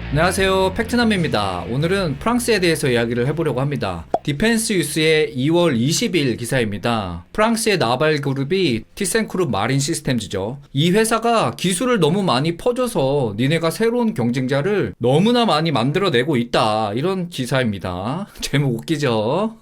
안녕하세요, 팩트남입니다. 오늘은 프랑스에 대해서 이야기를 해보려고 합니다. 디펜스 유스의 2월 20일 기사입니다. 프랑스의 나발 그룹이 티센크룹 마린 시스템즈죠. 이 회사가 기술을 너무 많이 퍼줘서 니네가 새로운 경쟁자를 너무나 많이 만들어내고 있다, 이런 기사입니다. 제목 웃기죠?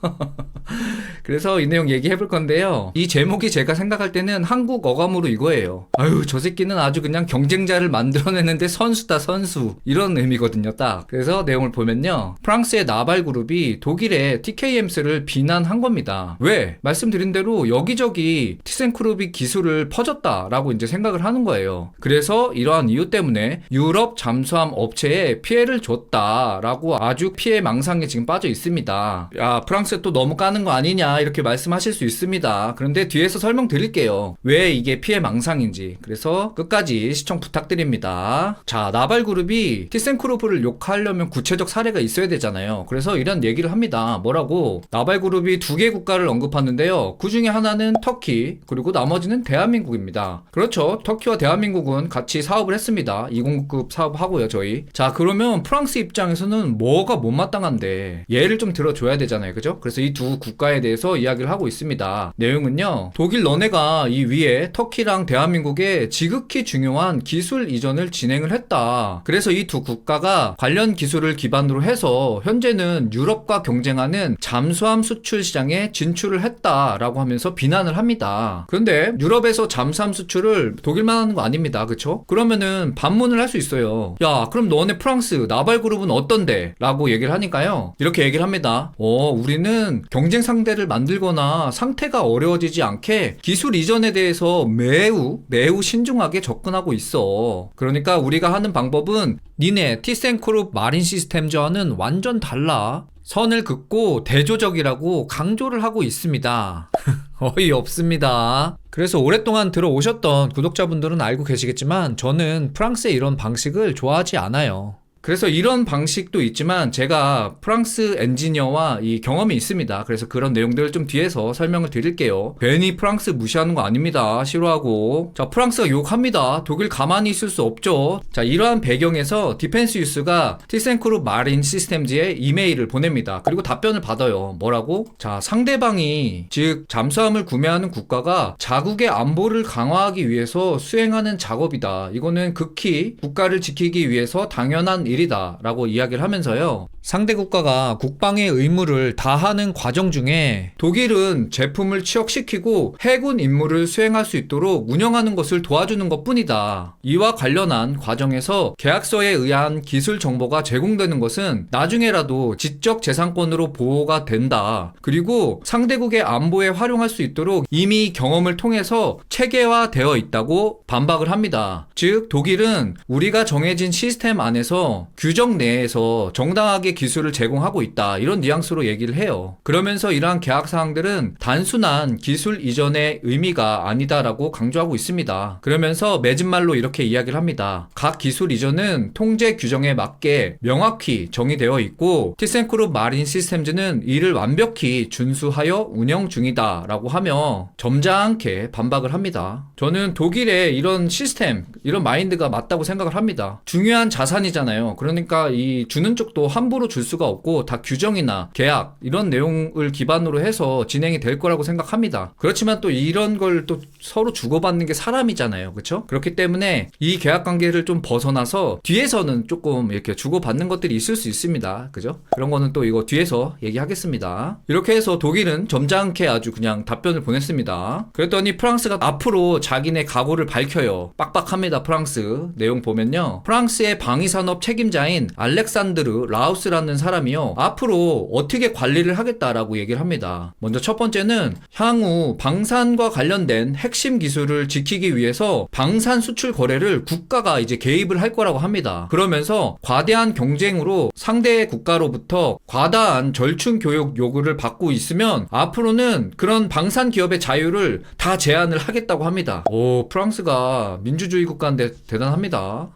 그래서 이 내용 얘기해볼 건데요. 이 제목이 제가 생각할 때는 한국 어감으로 이거예요. 아유, 저 새끼는 아주 그냥 경쟁자를 만들어내는데 선수다, 선수, 이런 의미거든요, 딱. 그래서 내용을 보면요, 프랑스의 나발 그룹이 독일의 TKMS를 비난한 겁니다. 왜? 말씀드린 대로 여기저기 티센크룹이 기술을 퍼졌다라고 이제 생각을 하는 거예요. 그래서 이러한 이유 때문에 유럽 잠수함 업체에 피해를 줬다라고 아주 피해 망상에 지금 빠져 있습니다. 야, 프랑스 또 너무 까는 거 아니냐, 이렇게 말씀하실 수 있습니다. 그런데 뒤에서 설명드릴게요. 왜 이게 피해 망상인지. 그래서 끝까지 시청 부탁드립니다. 자, 나발그룹이 티센크룹을 욕하려면 구체적 사례가 있어야 되잖아요. 그래서 이런 얘기를 합니다. 뭐라고? 나발그룹이 2개 국가를 언급하는데요. 그 중에 하나는 터키, 그리고 나머지는 대한민국입니다. 그렇죠. 터키와 대한민국은 같이 사업을 했습니다. 209급 사업하고요, 저희. 자, 그러면 프랑스 입장에서는 뭐가 못마땅한데 예를 좀 들어줘야 되잖아요. 그죠? 그래서 이 두 국가에 대해서 이야기를 하고 있습니다. 내용은요, 독일 너네가 이 위에 터키랑 대한민국에 지극히 중요한 기술 이전을 진행을 했다. 그래서 이 두 국가가 관련 기술을 기반으로 해서 현재는 유럽과 경쟁하는 잠수함 수출 시장에 진출을 했다라고 하면서 비난을 합니다. 그런데 유럽에서 잠수함 수출을 독일만 하는 거 아닙니다. 그쵸? 그러면은 반문을 할 수 있어요. 야, 그럼 너네 프랑스 나발그룹은 어떤데? 라고 얘기를 하니까요, 이렇게 얘기를 합니다. 우리는 경쟁 상대를 만들거나 상태가 어려워지지 않게 기술 이전에 대해서 매우 신중하게 접근하고 있어. 그러니까 우리가 하는 방법은 니네 티센크룹 마린 시스템즈와는 완전 달라. 선을 긋고 대조적이라고 강조를 하고 있습니다. 어이없습니다. 그래서 오랫동안 들어오셨던 구독자분들은 알고 계시겠지만 저는 프랑스의 이런 방식을 좋아하지 않아요. 그래서 이런 방식도 있지만 제가 프랑스 엔지니어와 이 경험이 있습니다. 그래서 그런 내용들을 좀 뒤에서 설명을 드릴게요. 괜히 프랑스 무시하는 거 아닙니다. 싫어하고. 자, 프랑스가 욕합니다. 독일 가만히 있을 수 없죠. 자, 이러한 배경에서 디펜스 유스가 티센크룹 마린 시스템즈에 이메일을 보냅니다. 그리고 답변을 받아요. 뭐라고? 자, 상대방이, 즉 잠수함을 구매하는 국가가 자국의 안보를 강화하기 위해서 수행하는 작업이다. 이거는 극히 국가를 지키기 위해서 당연한 일이다 라고 이야기를 하면서요, 상대 국가가 국방의 의무를 다하는 과정 중에 독일은 제품을 취역시키고 해군 임무를 수행할 수 있도록 운영하는 것을 도와주는 것 뿐이다. 이와 관련한 과정에서 계약서에 의한 기술 정보가 제공되는 것은 나중에라도 지적 재산권으로 보호가 된다. 그리고 상대국의 안보에 활용할 수 있도록 이미 경험을 통해서 체계화되어 있다고 반박을 합니다. 즉, 독일은 우리가 정해진 시스템 안에서 규정 내에서 정당하게 기술을 제공하고 있다, 이런 뉘앙스로 얘기를 해요. 그러면서 이러한 계약 사항들은 단순한 기술 이전의 의미가 아니다라고 강조하고 있습니다. 그러면서 맺은 말로 이렇게 이야기를 합니다. 각 기술 이전은 통제 규정에 맞게 명확히 정의되어 있고 티센크룹 마린 시스템즈는 이를 완벽히 준수하여 운영 중이다 라고 하며 점잖게 반박을 합니다. 저는 독일의 이런 시스템, 이런 마인드가 맞다고 생각을 합니다. 중요한 자산이잖아요. 그러니까 이 주는 쪽도 함부로 줄 수가 없고 다 규정이나 계약, 이런 내용을 기반으로 해서 진행이 될 거라고 생각합니다. 그렇지만 또 이런 걸 또 서로 주고받는 게 사람이잖아요. 그렇죠? 그렇기 때문에 이 계약 관계를 좀 벗어나서 뒤에서는 조금 이렇게 주고받는 것들이 있을 수 있습니다. 그죠? 그런 거는 또 이거 뒤에서 얘기하겠습니다. 이렇게 해서 독일은 점잖게 아주 그냥 답변을 보냈습니다. 그랬더니 프랑스가 앞으로 자기네 각오를 밝혀요. 빡빡합니다. 프랑스. 내용 보면요, 프랑스의 방위산업 책임자인 알렉산드르 라우스라는 사람이요, 앞으로 어떻게 관리를 하겠다라고 얘기를 합니다. 먼저 첫 번째는 향후 방산과 관련된 핵심 기술을 지키기 위해서 방산 수출 거래를 국가가 이제 개입을 할 거라고 합니다. 그러면서 과대한 경쟁으로 상대 국가로부터 과다한 절충 교육 요구를 받고 있으면 앞으로는 그런 방산 기업의 자유를 다 제한을 하겠다고 합니다. 오, 프랑스가 민주주의 국가인데 대단합니다.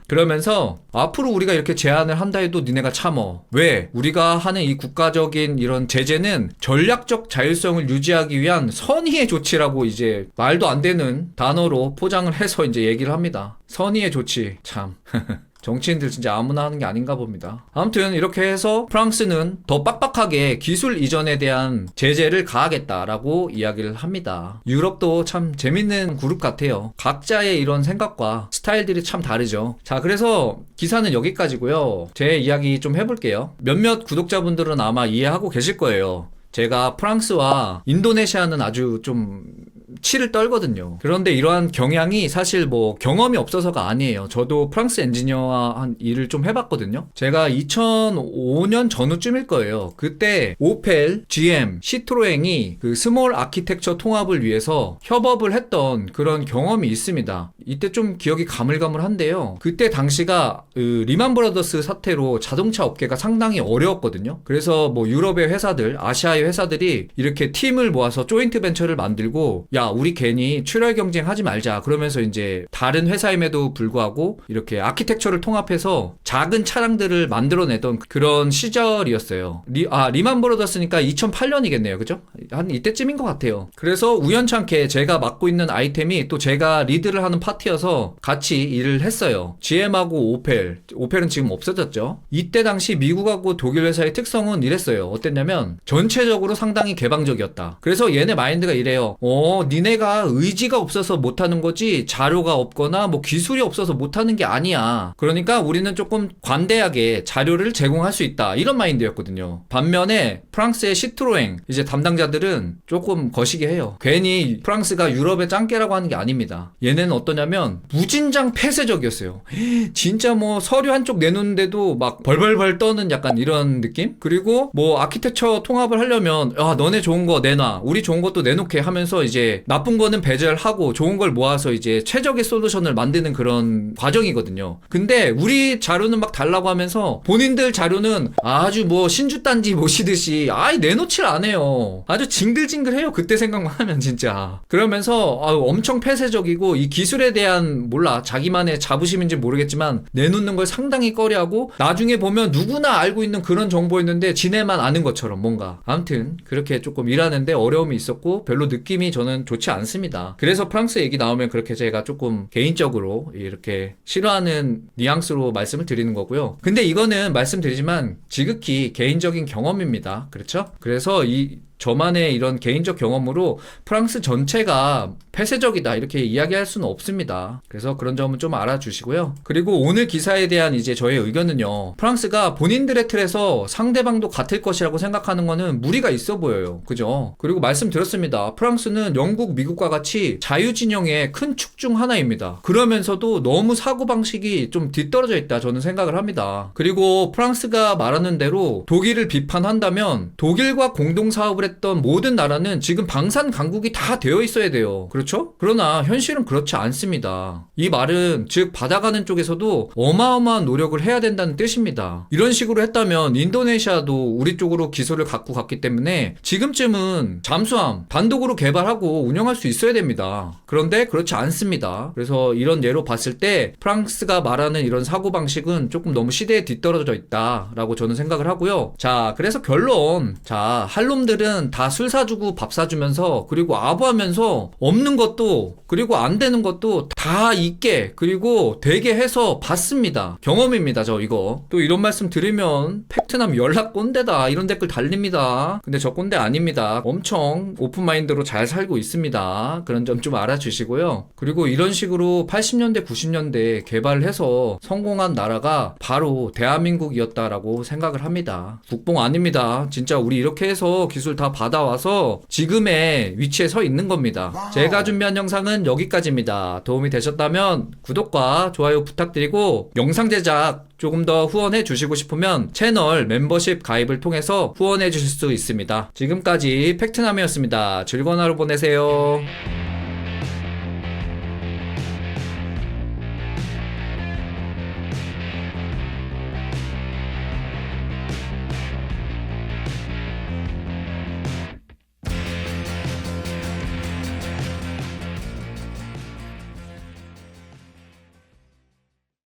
그러면서 앞으로 우리가 이렇게 제안을 한다 해도 니네가 참어. 왜? 우리가 하는 이 국가적인 이런 제재는 전략적 자율성을 유지하기 위한 선의의 조치라고 이제 말도 안 되는 단어로 포장을 해서 이제 얘기를 합니다. 선의의 조치. 참. 정치인들 진짜 아무나 하는 게 아닌가 봅니다. 아무튼 이렇게 해서 프랑스는 더 빡빡하게 기술 이전에 대한 제재를 가하겠다라고 이야기를 합니다. 유럽도 참 재밌는 그룹 같아요. 각자의 이런 생각과 스타일들이 참 다르죠. 자, 그래서 기사는 여기까지고요. 제 이야기 좀 해볼게요. 몇몇 구독자분들은 아마 이해하고 계실 거예요. 제가 프랑스와 인도네시아는 아주 좀 치를 떨거든요. 그런데 이러한 경향이 사실 뭐 경험이 없어서가 아니에요. 저도 프랑스 엔지니어와 한 일을 좀 해봤거든요. 제가 2005년 전후쯤일 거예요. 그때 오펠, GM, 시트로엥이 그 스몰 아키텍처 통합을 위해서 협업을 했던 그런 경험이 있습니다. 이때 좀 기억이 가물가물한데요. 그때 당시가 리만 브라더스 사태로 자동차 업계가 상당히 어려웠거든요. 그래서 뭐 유럽의 회사들, 아시아의 회사들이 이렇게 팀을 모아서 조인트 벤처를 만들고, 야, 우리 괜히 출혈 경쟁하지 말자. 그러면서 이제 다른 회사임에도 불구하고 이렇게 아키텍처를 통합해서 작은 차량들을 만들어내던 그런 시절이었어요. 리만 브라더스니까 2008년이겠네요. 그죠? 한 이때쯤인 것 같아요. 그래서 우연찮게 제가 맡고 있는 아이템이 또 제가 리드를 하는 파트여서 같이 일을 했어요. GM하고 오펠은 지금 없어졌죠. 이때 당시 미국하고 독일 회사의 특성은 이랬어요. 어땠냐면 전체적으로 상당히 개방적이었다. 그래서 얘네 마인드가 이래요. 니네가 의지가 없어서 못하는 거지 자료가 없거나 뭐 기술이 없어서 못하는 게 아니야. 그러니까 우리는 조금 관대하게 자료를 제공할 수 있다. 이런 마인드였거든요. 반면에 프랑스의 시트로엥 이제 담당자들은 조금 거시기 해요. 괜히 프랑스가 유럽의 짱깨라고 하는 게 아닙니다. 얘네는 어떠냐면 무진장 폐쇄적이었어요. 진짜 뭐 서류 한쪽 내놓는데도 막 벌벌벌 떠는 약간 이런 느낌? 그리고 뭐 아키텍처 통합을 하려면 너네 좋은 거 내놔. 우리 좋은 것도 내놓게 하면서 이제 나쁜 거는 배제하고 좋은 걸 모아서 이제 최적의 솔루션을 만드는 그런 과정이거든요. 근데 우리 자료는 막 달라고 하면서 본인들 자료는 아주 뭐 신주단지 모시듯이 내놓질 않아요. 아주 징글징글해요. 그때 생각만 하면 진짜. 그러면서 엄청 폐쇄적이고 이 기술에 대한 자기만의 자부심인지 모르겠지만 내놓는 걸 상당히 꺼려하고 나중에 보면 누구나 알고 있는 그런 정보였는데 지네만 아는 것처럼 뭔가. 아무튼 그렇게 조금 일하는데 어려움이 있었고 별로 느낌이 저는 좋지 않습니다. 그래서 프랑스 얘기 나오면 그렇게 제가 조금 개인적으로 이렇게 싫어하는 뉘앙스로 말씀을 드리는 거고요. 근데 이거는 말씀드리지만 지극히 개인적인 경험입니다. 그렇죠? 그래서 저만의 이런 개인적 경험으로 프랑스 전체가 폐쇄적이다 이렇게 이야기할 수는 없습니다. 그래서 그런 점은 좀 알아주시고요. 그리고 오늘 기사에 대한 이제 저의 의견은요. 프랑스가 본인들의 틀에서 상대방도 같을 것이라고 생각하는 거는 무리가 있어 보여요. 그죠? 그리고 말씀드렸습니다. 프랑스는 영국, 미국과 같이 자유진영의 큰 축 중 하나입니다. 그러면서도 너무 사고방식이 좀 뒤떨어져 있다 저는 생각을 합니다. 그리고 프랑스가 말하는 대로 독일을 비판한다면 독일과 공동사업을 했던 모든 나라는 지금 방산 강국이 다 되어 있어야 돼요. 그렇죠? 그러나 현실은 그렇지 않습니다. 이 말은 즉 받아가는 쪽에서도 어마어마한 노력을 해야 된다는 뜻입니다. 이런 식으로 했다면 인도네시아도 우리 쪽으로 기술을 갖고 갔기 때문에 지금쯤은 잠수함 단독으로 개발하고 운영할 수 있어야 됩니다. 그런데 그렇지 않습니다. 그래서 이런 예로 봤을 때 프랑스가 말하는 이런 사고방식은 조금 너무 시대에 뒤떨어져 있다라고 저는 생각을 하고요. 자, 그래서 결론. 자, 할 놈들은 다 술 사주고 밥 사주면서 그리고 아부하면서 없는 것도 그리고 안 되는 것도 다 있게 그리고 되게 해서 봤습니다. 경험입니다. 저 이거 또 이런 말씀 드리면 팩트남 연락 꼰대다 이런 댓글 달립니다. 근데 저 꼰대 아닙니다. 엄청 오픈마인드로 잘 살고 있습니다. 그런 점 좀 알아주시고요. 그리고 이런 식으로 80년대 90년대 개발을 해서 성공한 나라가 바로 대한민국이었다라고 생각을 합니다. 국뽕 아닙니다. 진짜 우리 이렇게 해서 기술 다 받아와서 지금의 위치에 서 있는 겁니다. 제가 준비한 영상은 여기까지입니다. 도움이 되셨다면 구독과 좋아요 부탁드리고 영상 제작 조금 더 후원해 주시고 싶으면 채널 멤버십 가입을 통해서 후원해 주실 수 있습니다. 지금까지 팩트남이었습니다. 즐거운 하루 보내세요.